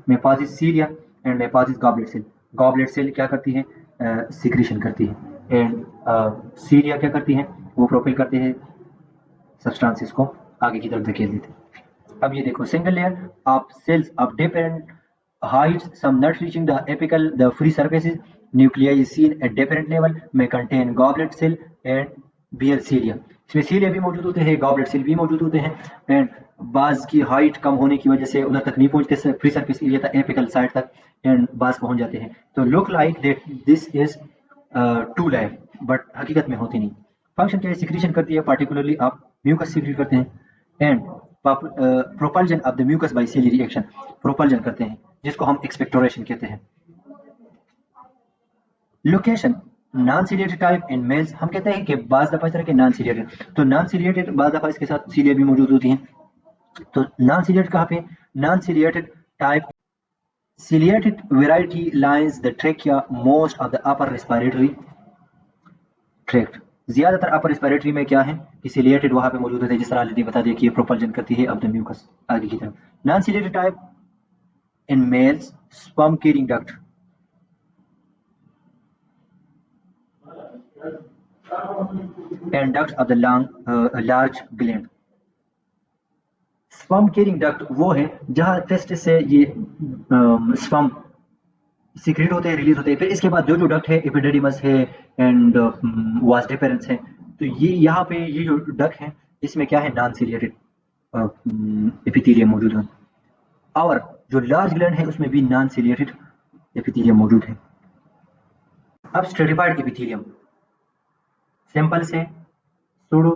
may possess cilia and may possess goblet cell. Goblet cell क्या करती है, सिक्रीशन करती है, एंड सीलिया क्या करती है, वो प्रोपेल करते हैं सब्सटेंसेस को आगे की तरफ धकेल देते हैं। अब ये देखो, single layer of cells of different heights, some not reaching the apical, the free surfaces, nuclei is seen at different level, may contain goblet cell and beer cilia। इसमें सीलिया भी मौजूद होते हैं, गॉबलेट सेल भी मौजूद होते हैं, एंड बाज की हाइट कम होने की वजह से उधर तक नहीं पहुंचते, फ्री सरफेस एरिया तक, एपिकल साइड तक, एंड बाज पहुंच जाते हैं। तो look like that this is 2 layer, but हकीकत में होती नहीं। फंक्शन क्या है, सिक्रीशन करती है, पार्टिकुलरली आप म्यूकस सीक्रेट करते हैं, and propulsion of the mucus by cellular reaction, propulsion करते हैं जिसको हम एक्सपेक्टोरेशन कहते हैं। Location, non ciliated type in males, हम कहते हैं कि बाज दफा इस तरह के नॉन सीलिएटेड, तो नॉन सीलिएटेड बाज दफा इसके साथ सीलिया भी मौजूद होती हैं। तो नॉन सीलिएटेड कहाँ पे, non ciliated type, ciliated variety lines the trachea most of the upper respiratory tract. ज्यादातर अपर रेस्पिरेटरी में क्या है कि सीलिएटेड वहां पे मौजूद होते हैं, जिस तरह ऑलरेडी बता दिया कि ये प्रोपल्जन करती है ऑफ द म्यूकस आगे की तरफ। Non ciliated type in males, sperm carrying duct, and ducts of the large gland। sperm carrying duct वो है जहां टेस्टिस से ये sperm सीक्रेट होते हैं, रिलीज होते हैं, फिर इसके बाद जो जो डक्ट है, एपिडिडिमस है एंड वास डिफरेंस है, तो ये यहाँ पे ये जो डक्ट है इसमें क्या है, नॉन सीलिएटेड एपिथेलियम मौजूद है, और जो लार्ज ग्लैंड है उसमें भी नॉन सीलिएटेड एपिथेलियम मौजूद है। अब स्ट्रेटिफाइड एपिथेलियम, सिंपल से सूडो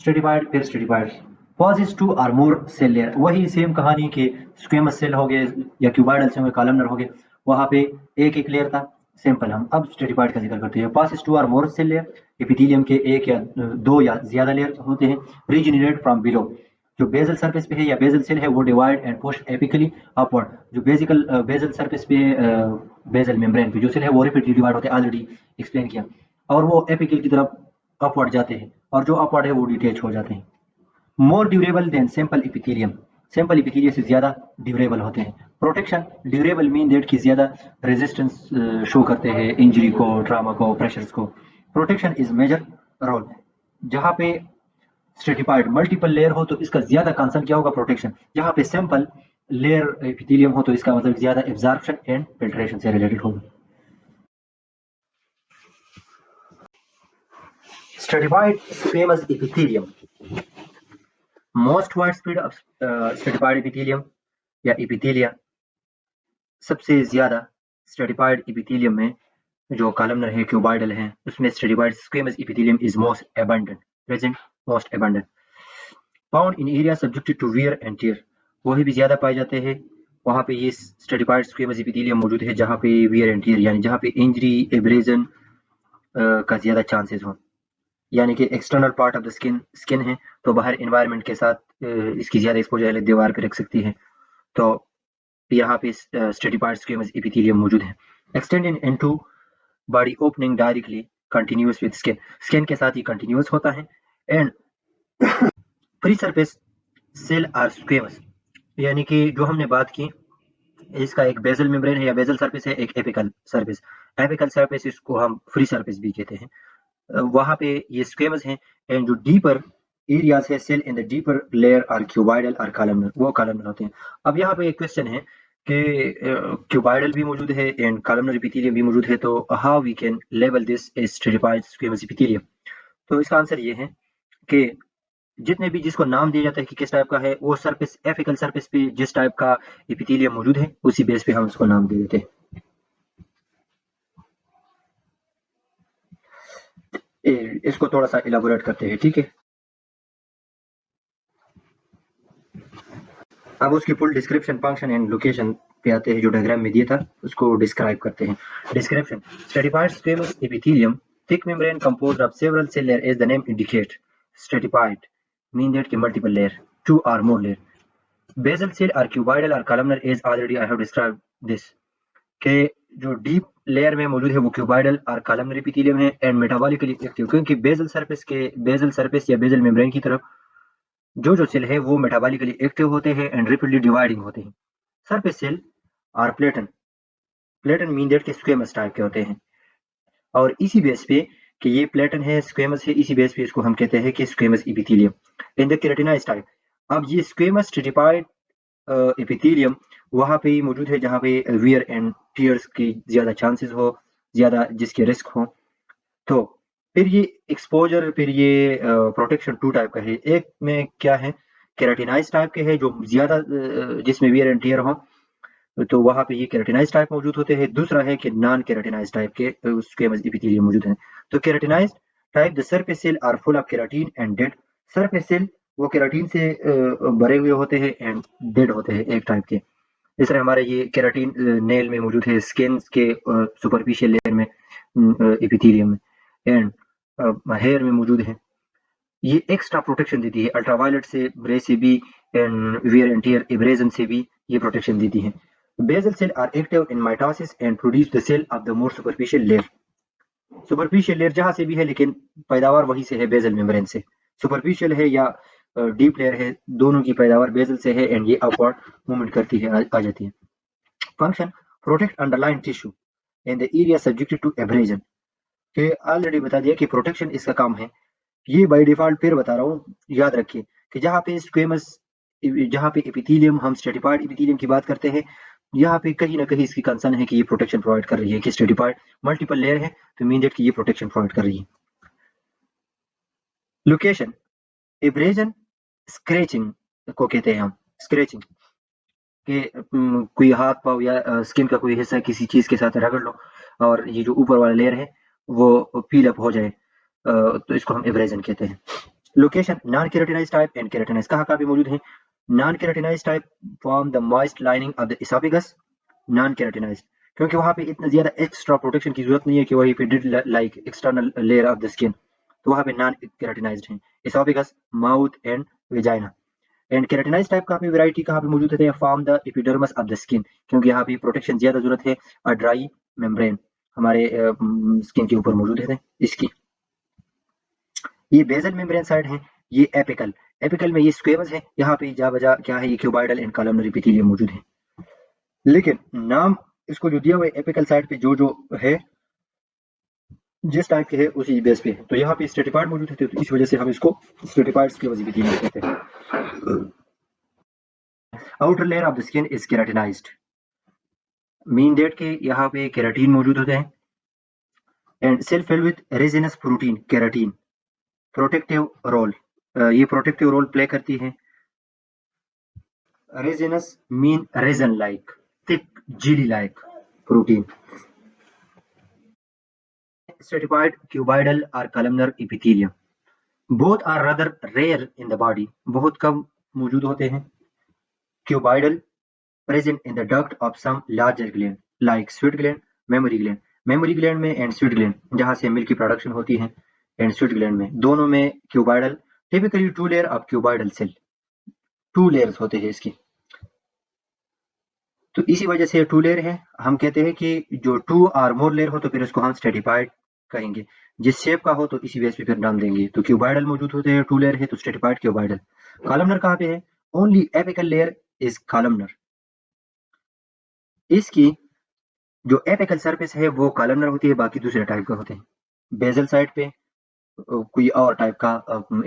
स्ट्रेटिफाइड, फिर स्ट्रेटिफाइड, पॉजिस 2 और मोर सेल लेयर, वही सेम कहानी के स्क्वेमस सेल हो गए या क्यूबॉइडल से हो गए, कॉलमनर हो गए, वहां पे एक एक लेयर था, सिंपल। हम अब स्ट्रेटिफाइड का जिक्र करते हैं। पॉजिस 2 और मोर सेल लेयर, एपिथेलियम के एक या दो या ज्यादा लेयर होते हैं, रीजनरेट फ्रॉम बिलो, जो बेजल सरफेस पे है या बेजल सेल है वो डिवाइड एंड पुश एपिकली अपवर्ड, जो बेसिकल बेजल सरफेस पे बेजल मेम्ब्रेन पे जो सेल है वो रिपीटली डिवाइड होते हैं, ऑलरेडी एक्सप्लेन किया, और वो एपिकल की तरफ अपवर्ड जाते हैं, और जो अपवर्ड है वो डिटेच हो जाते हैं। More durable than simple epithelium, simple epithelium से ज्यादा ड्यूरेबल होते हैं। प्रोटेक्शन, ड्यूरेबल मीन दैट की ज्यादा रेजिस्टेंस शो करते हैं इंजरी को, ट्रामा को, प्रेशर्स को। प्रोटेक्शन इज मेजर रोल, जहाँ पे स्ट्रेटिफाइड मल्टीपल लेयर हो तो इसका ज्यादा कंसर्न क्या होगा, प्रोटेक्शन। जहाँ पे सिंपल लेयर एपिथेलियम हो तो इसका मतलब ज्यादा एब्जॉर्प्शन एंड फिल्ट्रेशन से रिलेटेड होगा। Stratified squamous epithelium, most widespread of stratified epithelium या epithelia, सबसे ज्यादा stratified epithelium में जो कॉलमनर है, क्यूबॉइडल है, उसमें stratified squamous epithelium is most abundant, present, most abundant, found in area subjected to wear and tear, वही भी ज्यादा पाए जाते हैं वहाँ पे ये स्ट्रेटिफाइड स्क्वेमस एपिथेलियम मौजूद है जहाँ पे वियर एंड टियर यानी जहाँ पे इंजरी एब्रेजन का ज़्यादा चांसेस हों, यानी कि external part of the skin है तो बाहर इन्वायरमेंट के साथ इसकी ज़्यादा एक्सपोजर दीवार पे रख सकती है, तो यहाँ पे स्ट्रेटिफाइड स्क्वेमस एपिथेलियम मौजूद है। Extending into body opening directly continuous with skin के साथ ही कंटिन्यूअस होता है। And free surface cell are squamous, यानी कि जो हमने बात की इसका एक बेजल मेम्ब्रेन है या बेजल सरफेस है, एक एपिकल सरफेस। एपिकल सरफेस इसको हम फ्री सरफेस भी कहते हैं, वहां पे ये स्क्वेमस हैं। एंड जो डीपर एरियाज है cell in the deeper layer are cuboidal और कॉलमनर, वो कॉलमनर होते हैं। अब यहाँ पे एक क्वेश्चन है कि क्यूबाइडल भी मौजूद है एंड कॉलमनर एपिथेलियम भी मौजूद है, तो how we can label this as stratified squamous epithelium. तो इसका आंसर ये है कि जितने भी जिसको नाम दिया जाता है कि किस टाइप का है, वो सरफेस एपिकल सरफेस पे जिस टाइप का एपिथेलियम मौजूद है उसी बेस पे हम उसको नाम दे देते हैं। इसको थोड़ा सा इलाबोरेट करते हैं, ठीक है। अब उसकी full description function and location पे आते हैं, जो डायग्राम में दिया था उसको डिस्क्राइब करते हैं। Description: stratified squamous epithelium, thick membrane composed of several cell layers as the name indicate. Stratified mean that multiple layer, two or more layer. Basal cell are cuboidal or columnar as already I have described this. के जो deep layer में मौजूद है वो cuboidal और columnar epithelium है and metabolically active, क्योंकि bezel surface या बेजल मेम्ब्रेन की तरफ जो सेल है वो मेटाबॉलिकली एक्टिव होते हैं एंड रेपिडली डिवाइडिंग होते हैं। सरफेस सेल और प्लेटन मीन दैट के स्क्वेमस टाइप के होते हैं, और इसी बेस पे कि ये प्लेटन है स्क्वेमस है, इसी बेस पे इसको हम कहते हैं कि squamous epithelium. In the keratinized type, अब ये स्क्वेमस स्ट्रेटिफाइड एपिथेलियम वहाँ पे ही मौजूद है जहाँ पे वियर एंड टियर्स की ज़्यादा चांसेस हो, ज़्यादा जिसके रिस्क हो। तो फिर ये एक्सपोजर, फिर ये प्रोटेक्शन टू टाइप का है। एक में क्या है, केराटिनाइज टाइप के है जो ज़्यादा जिसमें वियर एंड टियर हो, तो वहाँ पे ये केराटिनाइज टाइप मौजूद होते हैं। दूसरा है कि नॉन केराटिनाइज टाइप के उसके एपिथेलियम मौजूद हैं। तो keratinized type, the surface cell are full of keratin and dead. Surface cell वो केराटिन से भरे हुए होते हैं एंड डेड होते हैं एक टाइप के। इस तरह हमारे ये केराटिन नेल में मौजूद है, स्किन के सुपरफिशियल लेयर में एपिथेलियम में, एंड हेयर में मौजूद है। ये एक्स्ट्रा प्रोटेक्शन देती है, अल्ट्रावायलेट से, रे से भी and wear and tear abrasion से भी ये प्रोटेक्शन देती है। Basal cell are active in mitosis and produce the cell of the more superficial layer. Superficial layer जहां से भी है लेकिन पैदावार वहीं से है, बेसल मेम्ब्रेन से। सुपरफिशियल है या डीप लेयर है, दोनों की पैदावार बेसल से है एंड ये अपवर्ड मूवमेंट करती है, आ जाती है। Function: protect underline tissue in the area subjected to abrasion. कि ऑलरेडी बता दिया कि प्रोटेक्शन इसका काम है, ये बाय डिफॉल्ट फिर बता रहा हूँ, याद रखिए कि जहाँ पे स्क्वेमस, जहाँ पे एपिथेलियम, हम स्ट्रेटिफाइड एपिथेलियम की बात करते हैं, यहाँ पे कहीं ना कहीं इसकी कंसर्न है कि ये प्रोटेक्शन प्रोवाइड कर रही है, कि स्ट्रेटिफाइड मल्टीपल लेयर है तो मीन दैट कि ये प्रोटेक्शन प्रोवाइड कर रही है। लोकेशन: एब्रेजन स्क्रेचिंग को कहते हैं हम, स्क्रेचिंग के कोई हाथ पाव या स्किन का कोई हिस्सा किसी चीज के साथ रगड़ लो और ये जो ऊपर वाला लेयर है वो पील अप हो जाए, तो इसको हम एब्रेजन कहते हैं। Location: non keratinized type and keratinized कहाँ भी मौजूद है। Non keratinized type form the moist lining of the oesophagus. Non keratinized क्योंकि वहाँ पे इतना ज्यादा एक्स्ट्रा प्रोटेक्शन की जरूरत नहीं है कि वहीं पे did like external layer of the skin, तो वहाँ पे नॉन केराटिनाइज्ड है। Oesophagus, mouth and vagina. And keratinize type का भी वैरायटी कहाँ पे मौजूद होते हैं, form the epidermis of the skin, क्योंकि यहाँ पे प्रोटेक्शन ज्यादा जरूरत है और ड्राई मेम्ब्रेन हमारे स्किन के ऊपर मौजूद है इसकी। ये बेसल मेम्ब्रेन साइड है, ये एपिकल, एपिकल में ये स्क्वेमस है, यहाँ पे जा बजा क्या है, ये क्यूबाइडल एंड कॉलमनर एपिथेलियम मौजूद है। लेकिन नाम इसको जो दिया हुआ है एपिकल साइड पे जो है जिस टाइप के है उसी बेस पे है, तो यहाँ पे स्ट्रेटिफाइड मौजूद है तो इस वजह से हम इसको स्ट्रेटिफाइड स्क्वेमस एपिथेलियम कहते हैं। Outer layer of the skin is keratinized, mean that के यहाँ पे केराटिन मौजूद होते हैं and cell filled with resinous protein keratin. Protective role, ये प्रोटेक्टिव रोल प्ले करती है। Resinous mean resin like, thick jelly like protein. Stratified cuboidal और columnar epithelium, both are rather rare in the body, बहुत कम मौजूद होते हैं। Cuboidal present in the duct of some larger gland like sweat gland, mammary gland. Memory gland में and sweet gland जहां से milk की प्रोडक्शन होती है एंड स्वीट ग्लैंड में दोनों में cuboidal typically 2 layer of cuboidal cell 2 layers होते हैं इसकी तो इसी वजह से 2 लेयर है हम कहते हैं कि जो 2 और मोर लेयर हो तो फिर उसको हम स्ट्रेटिफाइड कहेंगे जिस शेप का हो तो इसी बेस पे फिर नाम देंगे तो क्यूबाइडल मौजूद होते हैं 2 लेयर है तो स्ट्रेटिफाइड क्यूबाइडल कॉलमनर कहाँ पे है only apical layer is columnar इसकी जो एपिकल सरफेस है वो कॉलमनर होती है बाकी दूसरे टाइप का होते हैं बेजल साइड पे कोई और टाइप का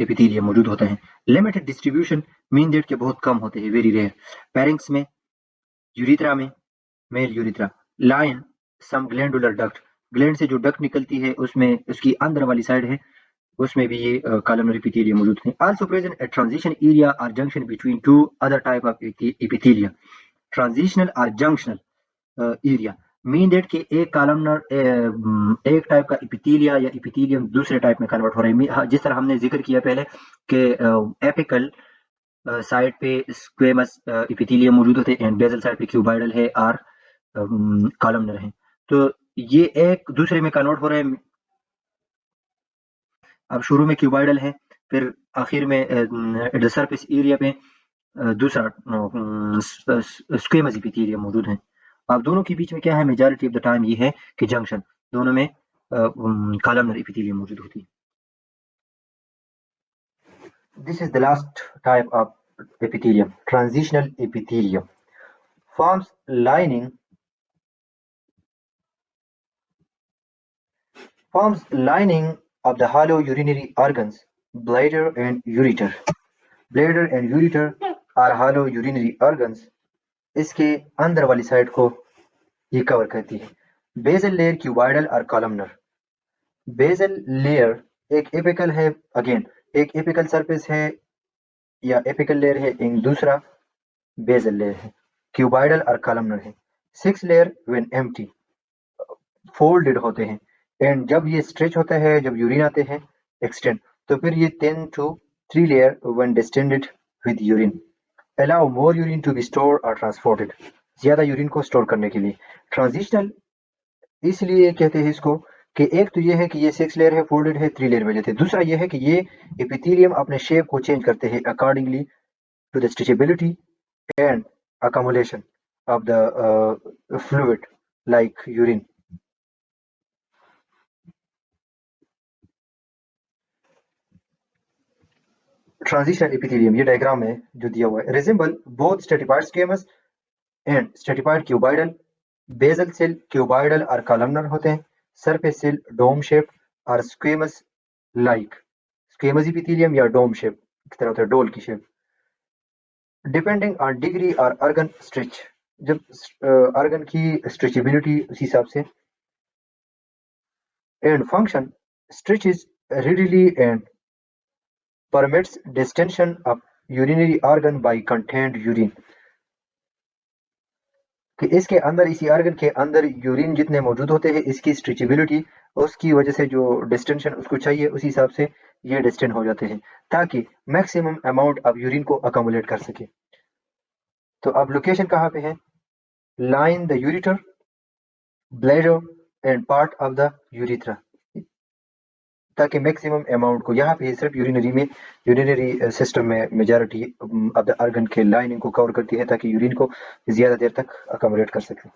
एपिथेलियम मौजूद होता है लिमिटेड डिस्ट्रीब्यूशन मीन दैट के बहुत कम होते हैं वेरी रेयर पैरिंग्स में यूरिथ्रा में मेल यूरिथ्रा लाइन सम ग्लैंडुलर डक्ट ग्लैंड से जो डक्ट निकलती है उसमें उसकी अंदर वाली साइड है उसमें भी ये कॉलमनर एपिथेलियम मौजूद है also present at transition area और junction between two other type of epithelium transitional और जंक्शनल एरिया मीन दैट कि एक कॉलमनर एक टाइप का एपिथेलिया या एपिथेलियम दूसरे टाइप में कन्वर्ट हो रहा है जिस तरह हमने जिक्र किया पहले कि एपिकल साइड पे स्क्वेमस एपिथेलियम मौजूद होते हैं एंड बेसल साइड पे क्यूबाइडल है और कॉलमनर है तो ये एक दूसरे में कन्वर्ट हो रहे हैं अब शुरू में क्यूबाइडल है फिर आखिर में सरफेस एरिया पे दूसरा स्क्वेमस एपिथेलियम मौजूद है अब दोनों के बीच में क्या है मेजॉरिटी ऑफ द टाइम ये है कि जंक्शन दोनों में कॉलमनर एपिथेलियम मौजूद होती है This is the last type of epithelium, transitional epithelium. Forms lining of the hollow urinary organs, bladder and ureter. Bladder and ureter are hollow urinary organs. इसके अंदर वाली साइड को ये कवर करती है बेसल लेयर क्यूबाइडल और columnar basal layer एक apical है अगेन एक एपिकल सरफेस है या एपिकल लेयर है एक दूसरा बेसल लेयर है क्यूबाइडल और कॉलमनर है 6 लेयर व्हेन एम्प्टी फोल्डेड होते हैं एंड जब ये स्ट्रेच होता है जब यूरिन आते हैं एक्सटेंड तो फिर ये 10 to 3 layer when distended with urine allow more urine to be store और ट्रांसपोर्टेड ज्यादा यूरिन को स्टोर करने के लिए ट्रांजिशनल इसलिए कहते हैं इसको कि एक तो ये है कि ये 6 लेयर है फोल्डेड है 3 लेयर में जाते हैं दूसरा ये है कि ये एपिथेलियम अपने शेप को चेंज करते हैं accordingly to the stretchability and accumulation of the fluid like urine transitional epithelium ये डायग्राम में जो दिया हुआ है resemble both stratified squamous and stratified cuboidal basal cell cuboidal और कॉलमनर होते हैं सरफेस सेल डोम शेप और स्क्वेमस लाइक स्क्वेमस एपिथेलियम या डोम शेप की तरह होता है डोल की शेप डिपेंडिंग ऑन डिग्री और ऑर्गन स्ट्रेच जब ऑर्गन की स्ट्रेचेबिलिटी उसी हिसाब से and function stretches readily and permits distension of urinary organ by contained urine कि इसके अंदर इसी ऑर्गन के अंदर यूरिन जितने मौजूद होते हैं इसकी स्ट्रेचेबिलिटी उसकी वजह से जो डिस्टेंशन उसको चाहिए उसी हिसाब से ये डिस्टेंड हो जाते हैं ताकि मैक्सिमम अमाउंट ऑफ यूरिन को अकोमोडेट कर सके तो अब लोकेशन कहाँ पे है line the ureter bladder and part of the urethra ताकि मैक्सिमम अमाउंट को यहाँ पे सिर्फ यूरिनरी सिस्टम में मेजॉरिटी ऑफ द ऑर्गन के लाइनिंग को कवर करती है ताकि यूरिन को ज्यादा देर तक अकोमोडेट कर सके